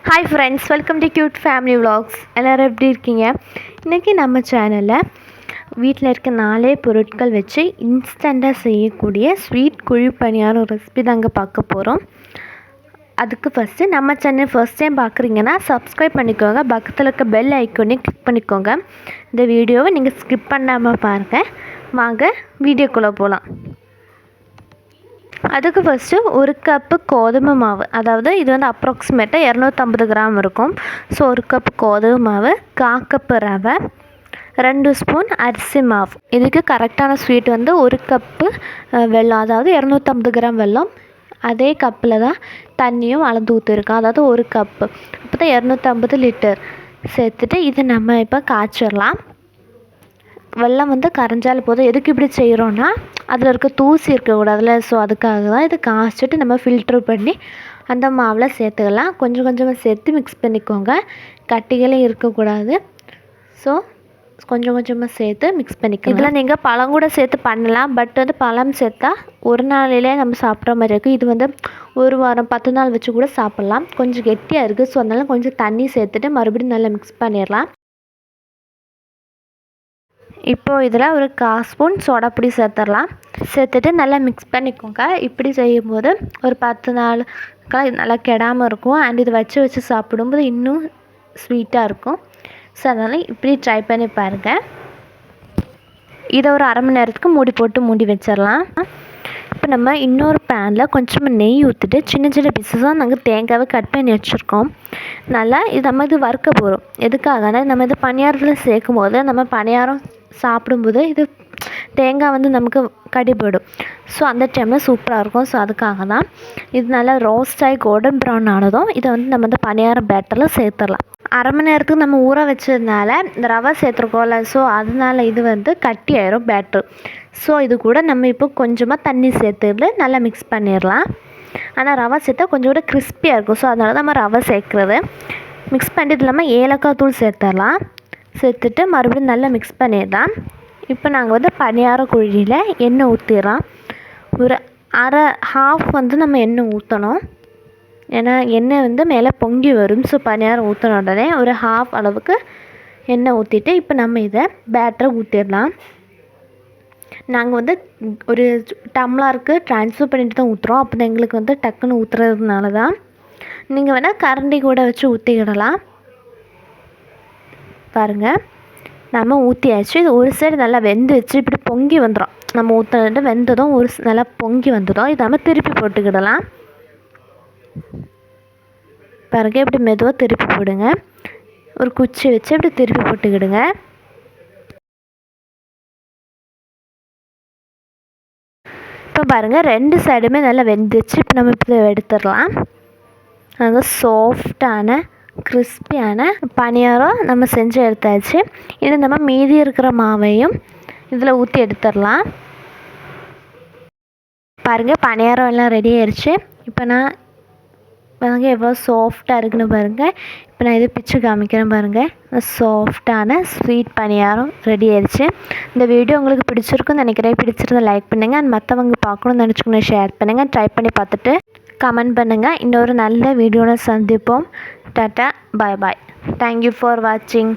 Hi friends, welcome to cute family vlogs. எல்லோரும் எப்படி இருக்கீங்க? இன்றைக்கி நம்ம சேனலில் வீட்டில் இருக்க 4 பொருட்கள் வச்சு இன்ஸ்டண்ட்டாக செய்யக்கூடிய ஸ்வீட் குழி பணியாரம் ரெசிபி தாங்க பார்க்க போகிறோம். அதுக்கு ஃபஸ்ட்டு நம்ம சேனல் ஃபர்ஸ்ட் டைம் பார்க்குறீங்கன்னா சப்ஸ்கிரைப் பண்ணிக்கோங்க. பக்கத்தில் இருக்க பெல் ஐக்கோனே கிளிக் பண்ணிக்கோங்க. இந்த வீடியோவை நீங்கள் ஸ்கிப் பண்ணாமல் பாருங்கள். வாங்க வீடியோக்குள்ளே போகலாம். அதுக்கு ஃபஸ்ட்டு 1 கப்பு கோதுமை மாவு, அதாவது இது வந்து அப்ராக்சிமேட்டாக 250 கிராம் இருக்கும். ஸோ 1 கப்பு கோதுமை மாவு, 1/4 கப்பு ரவை, 2 ஸ்பூன் அரிசி மாவு. இதுக்கு கரெக்டான ஸ்வீட் வந்து 1 கப்பு வெல்லம், அதாவது 250 கிராம் வெல்லம். அதே கப்பில் தான் தண்ணியும் அளந்து ஊற்றிருக்கோம், அதாவது 1 கப்பு. அப்போ தான் 250 லிட்டர் சேர்த்துட்டு இதை நம்ம இப்போ காய்ச்சிடலாம். வெல்லம் வந்து கரைஞ்சால் போதும். எதுக்கு இப்படி செய்கிறோன்னா அதில் இருக்க தூசி இருக்கக்கூடாதுல, ஸோ அதுக்காக தான். இது காய்ச்சிட்டு நம்ம ஃபில்ட்ரு பண்ணி அந்த மாவில் சேர்த்துக்கலாம். கொஞ்சம் கொஞ்சமாக சேர்த்து மிக்ஸ் பண்ணிக்கோங்க. கட்டிகளே இருக்கக்கூடாது. ஸோ கொஞ்சம் கொஞ்சமாக சேர்த்து மிக்ஸ் பண்ணிக்கலாம். இதில் நீங்கள் பழம் கூட சேர்த்து பண்ணலாம். பட் வந்து பழம் சேர்த்தா ஒரு நாளிலே நம்ம சாப்பிட்ற மாதிரி இருக்குது. இது வந்து 1 வாரம் 10 நாள் வச்சு கூட சாப்பிட்லாம். கொஞ்சம் கெட்டியாக இருக்குது. ஸோ அதனால் கொஞ்சம் தண்ணி சேர்த்துட்டு மறுபடியும் நல்லா மிக்ஸ் பண்ணிடலாம். இப்போது இதில் ஒரு 1/4 ஸ்பூன் சோடாப்பொடி சேர்த்துடலாம். சேர்த்துட்டு நல்லா மிக்ஸ் பண்ணிக்கோங்க. இப்படி செய்யும்போது ஒரு 10 நாளுக்கெல்லாம் நல்லா கெடாமல் இருக்கும். அண்ட் இது வச்சு சாப்பிடும்போது இன்னும் ஸ்வீட்டாக இருக்கும். ஸோ அதனால் இப்படி ட்ரை பண்ணி பாருங்கள். இதை ஒரு 1/2 மணி நேரத்துக்கு மூடி வச்சிடலாம். இப்போ நம்ம இன்னொரு பேனில் கொஞ்சமாக நெய் ஊற்றிட்டு சின்ன சின்ன பீஸஸாக நாங்கள் தேங்காவை கட் பண்ணி வச்சுருக்கோம். நல்லா நம்ம இது வறுக்க போகிறோம். எதுக்காகனா நம்ம இது பணியாரத்தில் சேர்க்கும் போது நம்ம பணியாரம் சாப்பிடும்போது இது தேங்காய் வந்து நமக்கு கடிபடும். ஸோ அந்த டைமில் சூப்பராக இருக்கும். ஸோ அதுக்காக தான் இது நல்லா ரோஸ்ட் ஆகி கோல்டன் ப்ரௌன் ஆனதும் இதை வந்து நம்ம இந்த பணியாரம் பேட்டரில் சேர்த்துடலாம். 1/2 மணி நேரத்துக்கு நம்ம ஊற வச்சதுனால இந்த ரவை சேர்த்துருக்கோம்ல, ஸோ அதனால் இது வந்து கட்டி ஆயிரும் பேட்ரு. ஸோ இது கூட நம்ம இப்போ கொஞ்சமாக தண்ணி சேர்த்துட்டு நல்லா மிக்ஸ் பண்ணிடலாம். ஆனால் ரவை சேர்த்தா கொஞ்சம் கூட கிறிஸ்பியாக இருக்கும். ஸோ அதனால தான் நம்ம ரவை சேர்க்குறது. மிக்ஸ் பண்ணிட்டு இல்லாமல் ஏலக்காய் தூள் சேர்த்துடலாம். சேர்த்துட்டு மறுபடியும் நல்லா மிக்ஸ் பண்ணிடலாம். இப்போ நாங்கள் வந்து பணியார குழியில் எண்ணெய் ஊற்றிடலாம். ஒரு ஹாஃப் வந்து நம்ம எண்ணெய் ஊற்றணும். ஏன்னா எண்ணெய் வந்து மேலே பொங்கி வரும். ஸோ பணியாரம் ஊற்றின உடனே ஒரு ஹாஃப் அளவுக்கு எண்ணெய் ஊற்றிட்டு இப்போ நம்ம இதை பேட்டரை ஊற்றிடலாம். நாங்கள் வந்து ஒரு டம்ளருக்கு ட்ரான்ஸ்ஃபர் பண்ணிட்டு தான் ஊற்றுறோம். அப்போ தான் எங்களுக்கு வந்து டக்குன்னு ஊற்றுறதுனால தான். நீங்கள் வேணால் கரண்டி கூட வச்சு ஊற்றிக்கிடலாம். பாருங்கள், நம்ம ஊற்றியாச்சு. இது ஒரு சைடு நல்லா வெந்து வச்சு இப்படி பொங்கி வந்துடும். நம்ம ஊற்றிட்டு வெந்ததும் நல்லா பொங்கி வந்துடும். இதை நம்ம திருப்பி போட்டுக்கிடலாம். பாருங்க, இப்படி மெதுவாக திருப்பி போடுங்க. ஒரு குச்சி வச்சு இப்படி திருப்பி போட்டுக்கிடுங்க. இப்போ பாருங்கள், 2 சைடுமே நல்லா வெந்துச்சு. இப்போ நம்ம இப்போ எடுத்துடலாம். அது சாஃப்டான கிறிஸ்பியான பணியாரம் நம்ம செஞ்சு எடுத்தாச்சு. இது நம்ம மீதி இருக்கிற மாவையும் இதில் ஊற்றி எடுத்துடலாம். பாருங்கள், பணியாரம் எல்லாம் ரெடி ஆயிடுச்சு. இப்போ நான் பாருங்கள் எவ்வளோ சாஃப்டாக இருக்குன்னு பாருங்கள். இப்போ நான் இது பிச்சு காமிக்கிறேன். பாருங்கள், சாஃப்டான ஸ்வீட் பணியாரம் ரெடி ஆயிடுச்சு. இந்த வீடியோ உங்களுக்கு பிடிச்சிருக்குன்னு நினைக்கிறேன். பிடிச்சிருந்தா லைக் பண்ணுங்கள். அண்ட் மற்றவங்க பார்க்கணுன்னு நினச்சிக்கணும் ஷேர் பண்ணுங்கள். ட்ரை பண்ணி பார்த்துட்டு கமெண்ட் பண்ணுங்கள். இன்னொரு நல்ல வீடியோவில் சந்திப்போம். Tata, bye bye. Thank you for வாட்சிங்.